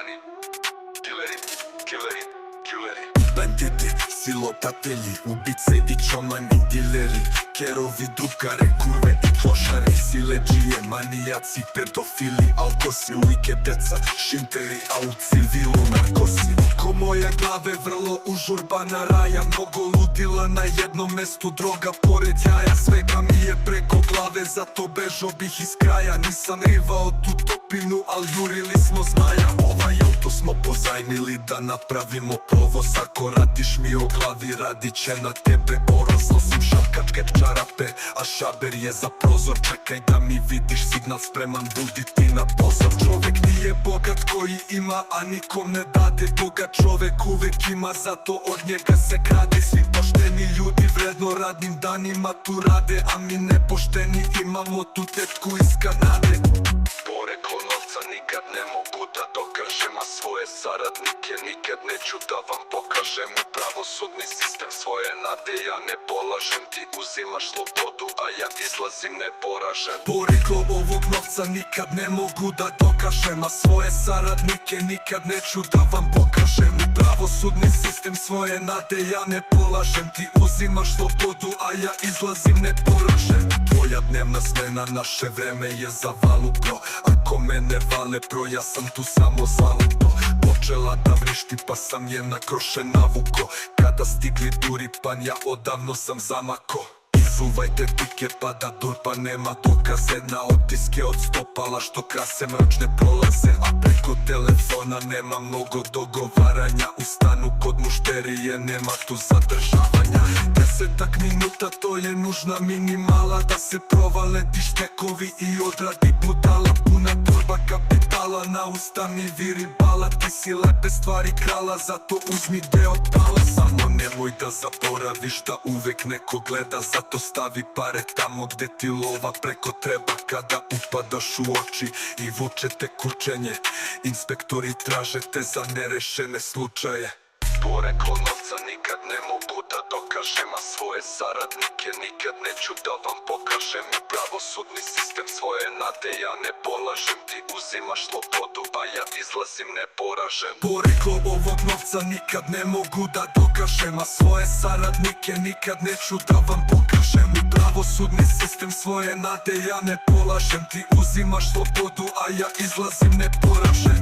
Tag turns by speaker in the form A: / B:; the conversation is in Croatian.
A: narkomani, dileri, killeri.
B: Banditi, silotatelji, ubice i čomani, dileri, kerovi, drugare, kurve i klošari, sileđije, manijaci, pedofili, alkosi, like, deca, šinteri, a u civilu narkosi. Ko moje glave vrlo užurbana raja, mnogo ludila na jednom mestu, droga pored jaja, svega mi je preko glave, zato bežo bih iz kraja. Nisam rivao tu topinu, al jurili smo zmaja. Ovaj auto smo pozajmili da napravimo provoz. Ako radiš mi o glavi, radit će na tebe oroz. Nosim šapkačke čarape, a šaber je za prozor. Čekaj da mi vidiš signal, spreman buditi na pozor. Čovek nije bogat koji ima, a nikom ne dade. Bogat čovek uvek ima, zato od njega se krade. Svi pošteni ljudi vredno radnim danima tu rade, a mi nepošteni imamo tu tetku iz Kanade.
A: Poreklo novca nikad ne mogu da dokažem, a svoje saradnike nikad neću da vam pokažem. U pravosudni sistem svoje nade ja ne polažem. Ti uzimaš slobodu, a ja izlazim neporažen.
B: Poreklo ovog novca nikad ne mogu da dokažem, a svoje saradnike nikad neću da vam pokažem. U pravosudni sistem svoje nade ja ne polažem. Ti uzimaš slobodu, a ja izlazim neporažen. Tvoja dnevna smena, naše vreme je za valu, bro. Ako mene vale, bro, ja sam tu samo zaludno. Počela da vrišti, pa sam je na kroše navuko. Kada stigli duri pan, ja odavno sam zamako. Izuvajte tike pa da durpa nema dokaze. Na otiske od stopala što krase mračne prolaze. A preko telefona nema mnogo dogovaranja. U stanu kod mušterije nema tu zadržavanja. 10 minuta to je nužna minimala, da se provale ti štekovi i odradi budala. Puna torba kapitala, na usta mi viri bala. Ti si lepe stvari krala, zato uzmi deo tala. Samo nemoj da zaboraviš da uvek neko gleda, zato stavi pare tamo gde ti lova preko treba. Kada upadaš u oči i vučete kurčenje, inspektori traže te za nerešene slučaje.
A: Poreklo novca nikad ne mogu da dokažem, a svoje saradnike nikad neću da vam pokažem. U pravosudni sistem svoje nade ja ne polažem. Ti uzimaš slobodu, a ja izlazim neporažen.
B: Poreklo ovog novca nikad ne mogu da dokažem, a svoje saradnike nikad neću da vam pokažem. U pravosudni sistem svoje nade ja ne polažem. Ti uzimaš slobodu, a ja izlazim neporažen.